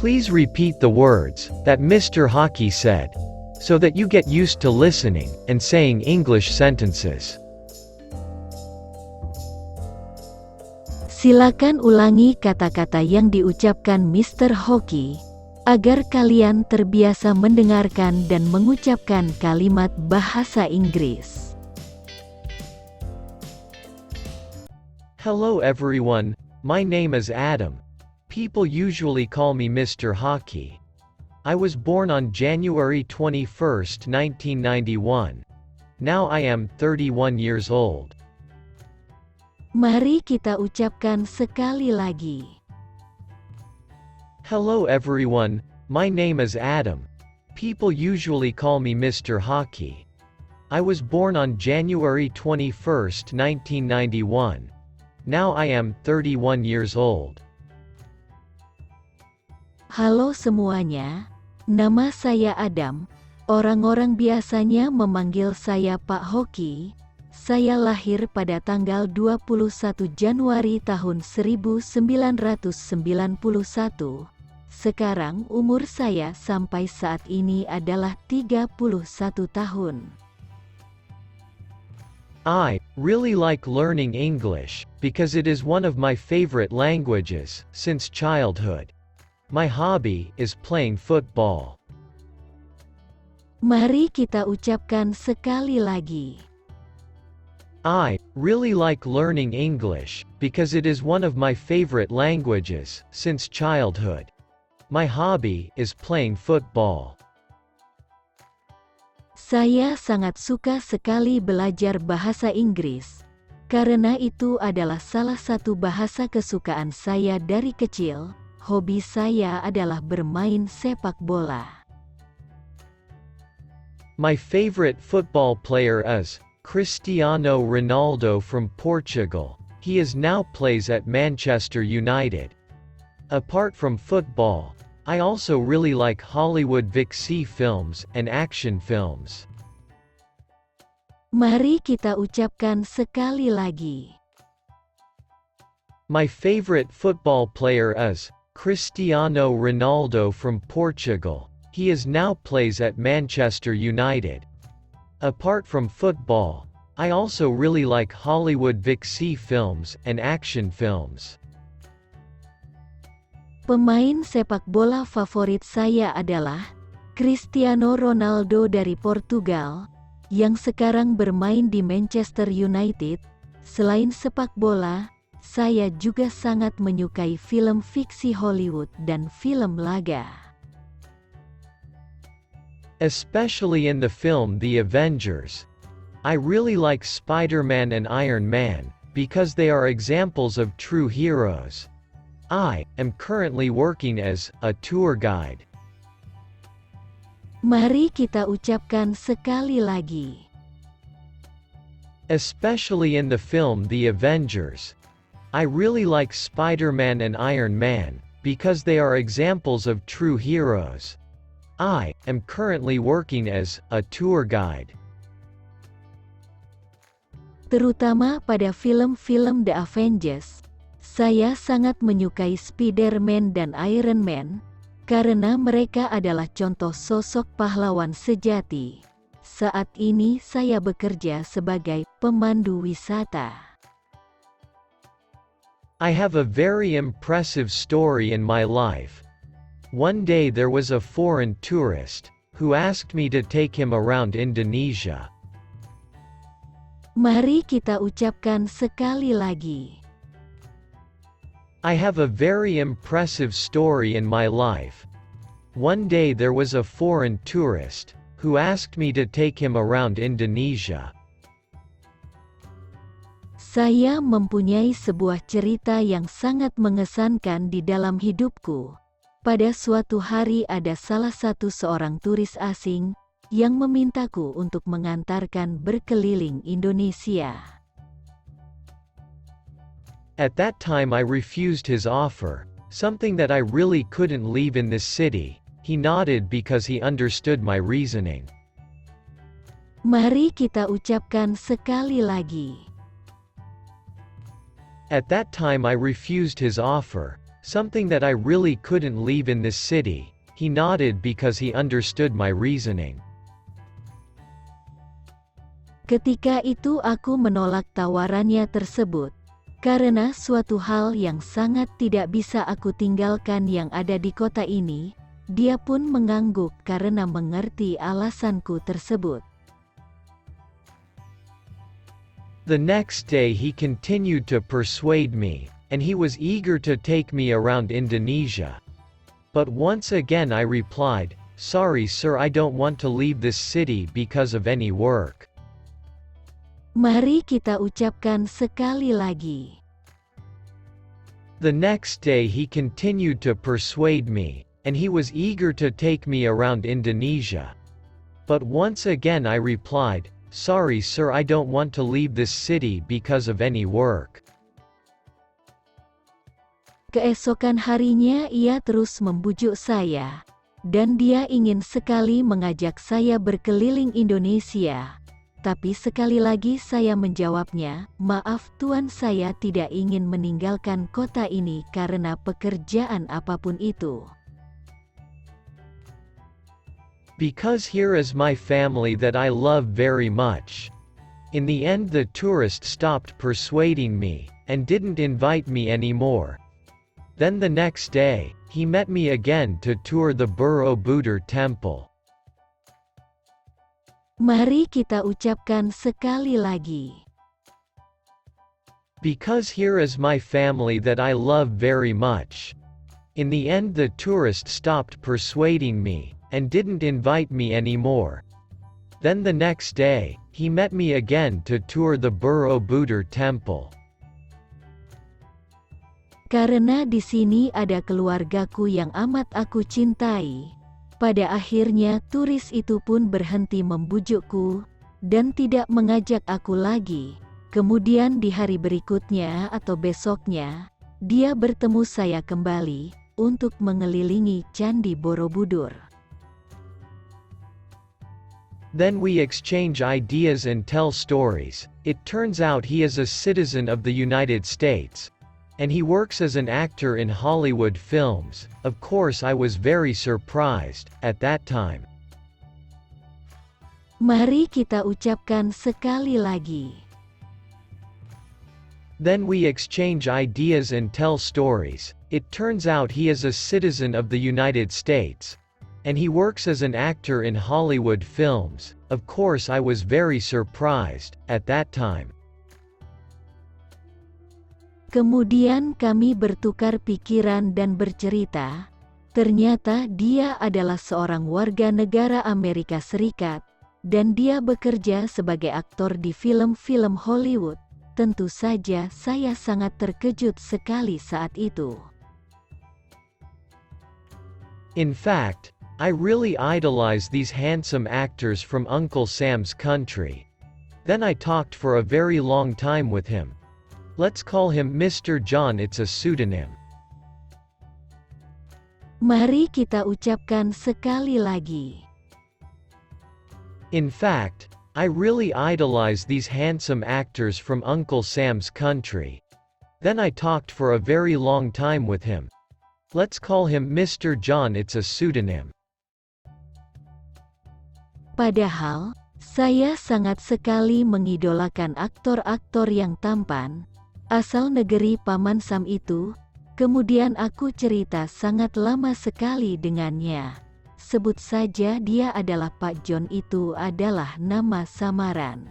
Please repeat the words that Mr. HOKI said, so that you get used to listening and saying English sentences. Silakan ulangi kata-kata yang diucapkan Mr. HOKI, agar kalian terbiasa mendengarkan dan mengucapkan kalimat bahasa Inggris. Hello everyone, my name is Adam. People usually call me Mr. HOKI. I was born on January 21, 1991. Now I am 31 years old. Mari kita ucapkan sekali lagi. Hello everyone, my name is Adam. People usually call me Mr. HOKI. I was born on January 21, 1991. Now I am 31 years old. Halo semuanya, nama saya Adam. Orang-orang biasanya memanggil saya Pak HOKI. Saya lahir pada tanggal 21 Januari tahun 1991. Sekarang umur saya sampai saat ini adalah 31 tahun. I really like learning English because it is one of my favorite languages since childhood. My hobby is playing football. Mari kita ucapkan sekali lagi. I really like learning English because it is one of my favorite languages since childhood. My hobby is playing football. Saya sangat suka sekali belajar bahasa Inggris, karena itu adalah salah satu bahasa kesukaan saya dari kecil. Hobi saya adalah bermain sepak bola. My favorite football player is Cristiano Ronaldo from Portugal. He is now plays at Manchester United. Apart from football, I also really like Hollywood VC films and action films. Mari kita ucapkan sekali lagi. My favorite football player is Cristiano Ronaldo from Portugal. He is now plays at Manchester United. Apart from football, I also really like Hollywood VC films and action films. Pemain sepak bola favorit saya adalah Cristiano Ronaldo dari Portugal, yang sekarang bermain di Manchester United. Selain sepak bola, saya juga sangat menyukai film fiksi Hollywood dan film laga. Especially in the film The Avengers. I really like Spider-Man and Iron Man, because they are examples of true heroes. I am currently working as a tour guide. Mari kita ucapkan sekali lagi. Especially in the film The Avengers. I really like Spider-Man and Iron Man, because they are examples of true heroes. I am currently working as a tour guide. Terutama pada film-film The Avengers, saya sangat menyukai Spider-Man dan Iron Man, karena mereka adalah contoh sosok pahlawan sejati. Saat ini saya bekerja sebagai pemandu wisata. I have a very impressive story in my life. One day there was a foreign tourist who asked me to take him around Indonesia. Mari kita ucapkan sekali lagi. I have a very impressive story in my life. One day there was a foreign tourist who asked me to take him around Indonesia. Saya mempunyai sebuah cerita yang sangat mengesankan di dalam hidupku. Pada suatu hari ada salah satu seorang turis asing yang memintaku untuk mengantarkan berkeliling Indonesia. At that time I refused his offer, something that I really couldn't leave in this city. He nodded because he understood my reasoning. Mari kita ucapkan sekali lagi. At that time I refused his offer, Something that I really couldn't leave in this city. He nodded because he understood my reasoning. Ketika itu aku menolak tawarannya tersebut, karena suatu hal yang sangat tidak bisa aku tinggalkan yang ada di kota ini. Dia pun mengangguk karena mengerti alasanku tersebut. The next day he continued to persuade me, and he was eager to take me around Indonesia. But once again I replied, "Sorry sir, I don't want to leave this city because of any work." Mari kita ucapkan sekali lagi. The next day he continued to persuade me, and he was eager to take me around Indonesia. But once again I replied, "Sorry sir, I don't want to leave this city because of any work." Keesokan harinya ia terus membujuk saya, dan dia ingin sekali mengajak saya berkeliling Indonesia. Tapi sekali lagi saya menjawabnya, "Maaf tuan, saya tidak ingin meninggalkan kota ini karena pekerjaan apapun itu. Because here is my family that I love very much." In the end the tourist stopped persuading me, and didn't invite me anymore. Then the next day, he met me again to tour the Borobudur temple. Mari kita ucapkan sekali lagi. Because here is my family that I love very much. In the end the tourist stopped persuading me, and didn't invite me anymore. Then the next day, he met me again to tour the Borobudur temple. Karena di sini ada keluargaku yang amat aku cintai. Pada akhirnya turis itu pun berhenti membujukku, dan tidak mengajak aku lagi. Kemudian di hari berikutnya atau besoknya, dia bertemu saya kembali, untuk mengelilingi Candi Borobudur. Then we exchange ideas and tell stories. It turns out he is a citizen of the United States. And he works as an actor in Hollywood films. Of course I was very surprised, at that time. Mari kita ucapkan sekali lagi. Then we exchange ideas and tell stories. It turns out he is a citizen of the United States. And he works as an actor in Hollywood films. Of course I was very surprised, at that time. Kemudian kami bertukar pikiran dan bercerita. Ternyata dia adalah seorang warga negara Amerika Serikat, dan dia bekerja sebagai aktor di film-film Hollywood. Tentu saja saya sangat terkejut sekali saat itu. In fact, I really idolize these handsome actors from Uncle Sam's country. Then I talked for a very long time with him. Let's call him Mr. John, it's a pseudonym. Mari kita ucapkan sekali lagi. In fact, I really idolize these handsome actors from Uncle Sam's country. Then I talked for a very long time with him. Let's call him Mr. John, it's a pseudonym. Padahal, saya sangat sekali mengidolakan aktor-aktor yang tampan, asal negeri Paman Sam itu. Kemudian aku cerita sangat lama sekali dengannya. Sebut saja dia adalah Pak John, itu adalah nama samaran.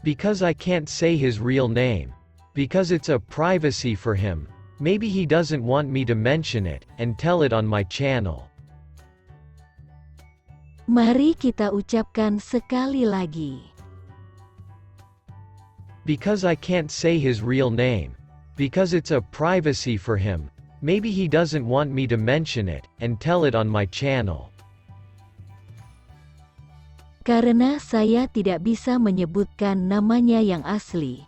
Because I can't say his real name. Because it's a privacy for him. Maybe he doesn't want me to mention it, and tell it on my channel. Mari kita ucapkan sekali lagi. Because I can't say his real name. Because it's a privacy for him. Maybe he doesn't want me to mention it, and tell it on my channel. Karena saya tidak bisa menyebutkan namanya yang asli.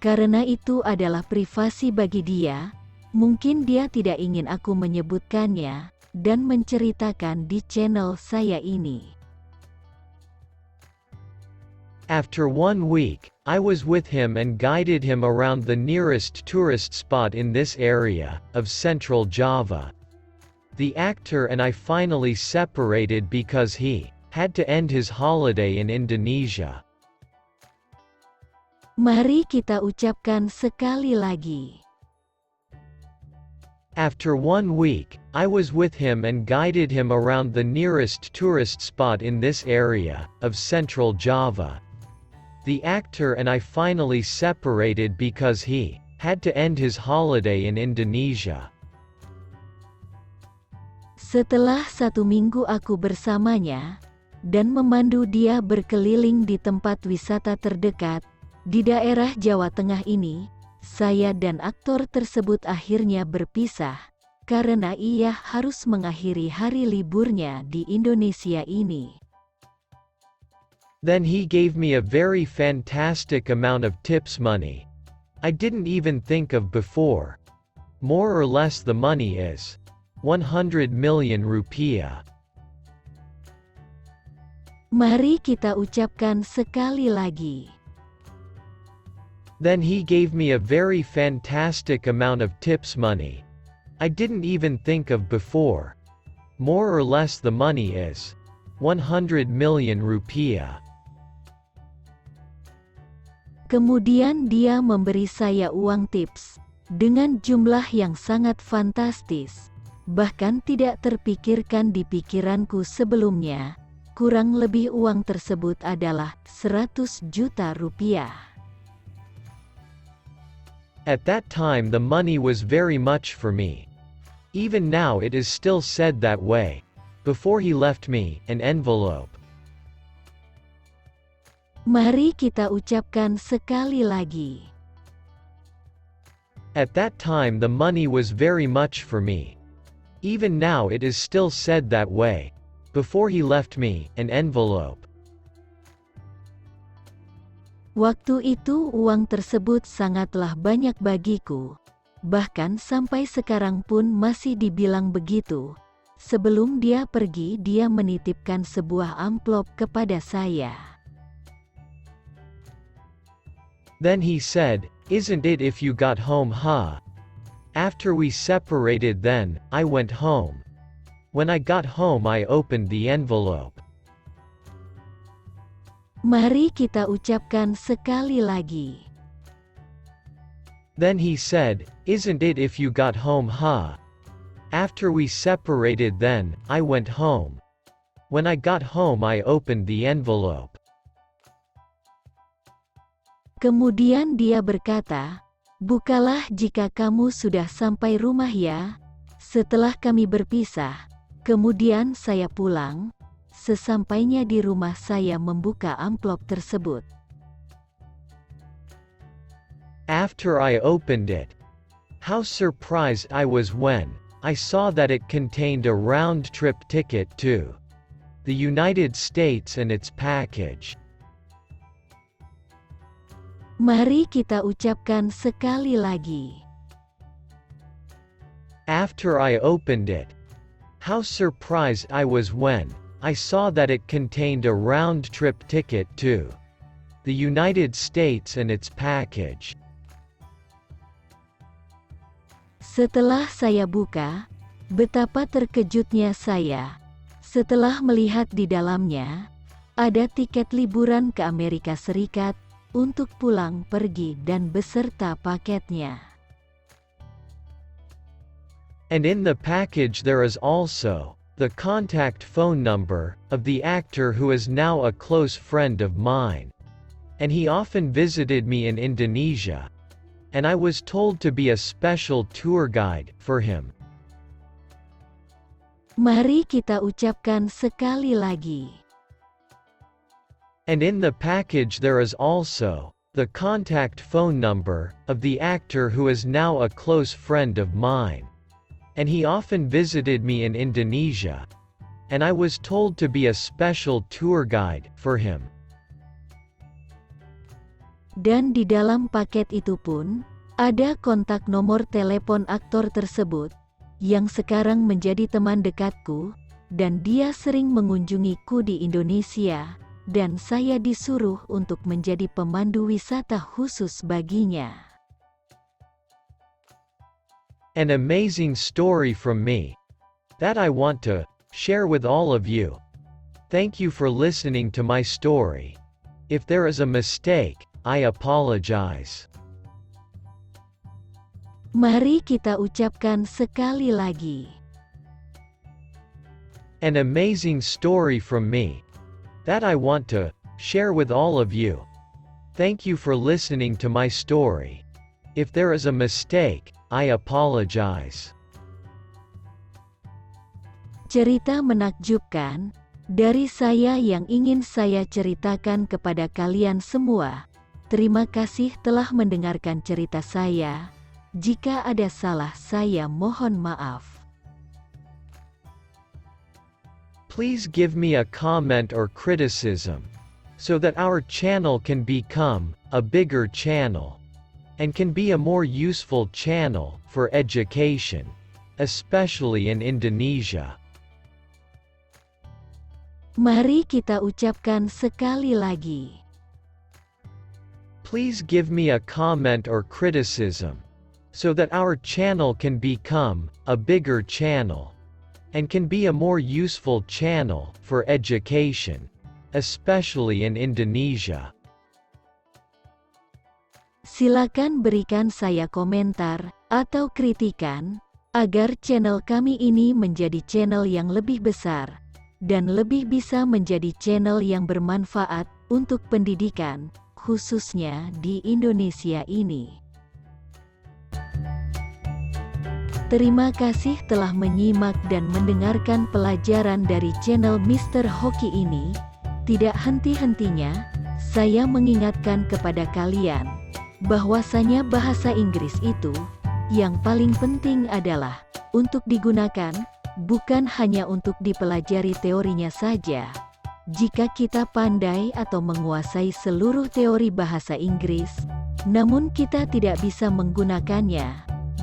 Karena itu adalah privasi bagi dia, mungkin dia tidak ingin aku menyebutkannya, dan menceritakan di channel saya ini. After 1 week, I was with him and guided him around the nearest tourist spot in this area, of Central Java. The actor and I finally separated because he had to end his holiday in Indonesia. Mari kita ucapkan sekali lagi. After 1 week, I was with him and guided him around the nearest tourist spot in this area, of Central Java. The actor and I finally separated because he had to end his holiday in Indonesia. Setelah 1 minggu aku bersamanya, dan memandu dia berkeliling di tempat wisata terdekat, di daerah Jawa Tengah ini, saya dan aktor tersebut akhirnya berpisah, karena ia harus mengakhiri hari liburnya di Indonesia ini. Then he gave me a very fantastic amount of tips money. I didn't even think of before. More or less the money is 100 million rupiah. Mari kita ucapkan sekali lagi. Then he gave me a very fantastic amount of tips money. I didn't even think of before. More or less the money is 100 million rupiah. Kemudian dia memberi saya uang tips, dengan jumlah yang sangat fantastis, bahkan tidak terpikirkan di pikiranku sebelumnya. Kurang lebih uang tersebut adalah 100 juta rupiah. At that time the money was very much for me. Even now it is still said that way. Before he left me an envelope. Mari kita ucapkan sekali lagi. At that time the money was very much for me. Even now it is still said that way. Before he left me an envelope. Waktu itu uang tersebut sangatlah banyak bagiku. Bahkan sampai sekarang pun masih dibilang begitu. Sebelum dia pergi, dia menitipkan sebuah amplop kepada saya. Then he said, "Isn't it if you got home, huh?" After we separated then, I went home. When I got home I opened the envelope. Mari kita ucapkan sekali lagi. Then he said, "Isn't it if you got home, huh?" After we separated then, I went home. When I got home I opened the envelope. Kemudian dia berkata, "Bukalah jika kamu sudah sampai rumah ya." Setelah kami berpisah, kemudian saya pulang. Sesampainya di rumah saya membuka amplop tersebut. After I opened it, how surprised I was when I saw that it contained a round-trip ticket to the United States and its package. Mari kita ucapkan sekali lagi. After I opened it, how surprised I was when I saw that it contained a round-trip ticket to the United States and its package. Setelah saya buka, betapa terkejutnya saya. Setelah melihat di dalamnya, ada tiket liburan ke Amerika Serikat, untuk pulang pergi dan beserta paketnya. And in the package there is also the contact phone number of the actor who is now a close friend of mine. And he often visited me in Indonesia. And I was told to be a special tour guide for him. Mari kita ucapkan sekali lagi. And in the package there is also the contact phone number of the actor who is now a close friend of mine. And he often visited me in Indonesia. And I was told to be a special tour guide for him. Dan di dalam paket itu pun, ada kontak nomor telepon aktor tersebut, yang sekarang menjadi teman dekatku, dan dia sering mengunjungiku di Indonesia, dan saya disuruh untuk menjadi pemandu wisata khusus baginya. An amazing story from me that I want to share with all of you. Thank you for listening to my story. If there is a mistake, I apologize. Mari kita ucapkan sekali lagi. An amazing story from me that I want to share with all of you. Thank you for listening to my story. If there is a mistake, I apologize. Cerita menakjubkan dari saya yang ingin saya ceritakan kepada kalian semua. Terima kasih telah mendengarkan cerita saya. Jika ada salah, saya mohon maaf. Please give me a comment or criticism so that our channel can become a bigger channel and can be a more useful channel for education, especially in Indonesia. Mari kita ucapkan sekali lagi. Please give me a comment or criticism so that our channel can become a bigger channel and can be a more useful channel for education, especially in Indonesia. Silakan berikan saya komentar atau kritikan agar channel kami ini menjadi channel yang lebih besar dan lebih bisa menjadi channel yang bermanfaat untuk pendidikan, khususnya di Indonesia ini. Terima kasih telah menyimak dan mendengarkan pelajaran dari channel Mr. HOKI ini. Tidak henti-hentinya, saya mengingatkan kepada kalian bahwasanya bahasa Inggris itu yang paling penting adalah untuk digunakan, bukan hanya untuk dipelajari teorinya saja. Jika kita pandai atau menguasai seluruh teori bahasa Inggris, namun kita tidak bisa menggunakannya,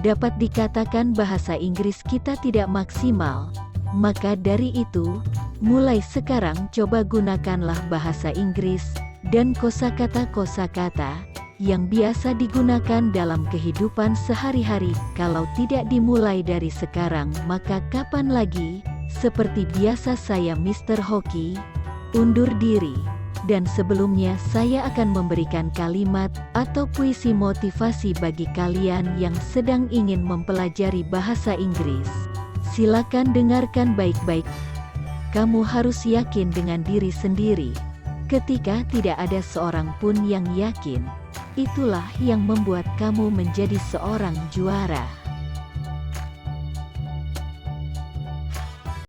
dapat dikatakan bahasa Inggris kita tidak maksimal. Maka dari itu, mulai sekarang coba gunakanlah bahasa Inggris dan kosakata-kosakata yang biasa digunakan dalam kehidupan sehari-hari. Kalau tidak dimulai dari sekarang, maka kapan lagi? Seperti biasa, saya Mr. HOKI undur diri. Dan sebelumnya saya akan memberikan kalimat atau puisi motivasi bagi kalian yang sedang ingin mempelajari bahasa Inggris. Silakan dengarkan baik-baik. Kamu harus yakin dengan diri sendiri. Ketika tidak ada seorang pun yang yakin, itulah yang membuat kamu menjadi seorang juara.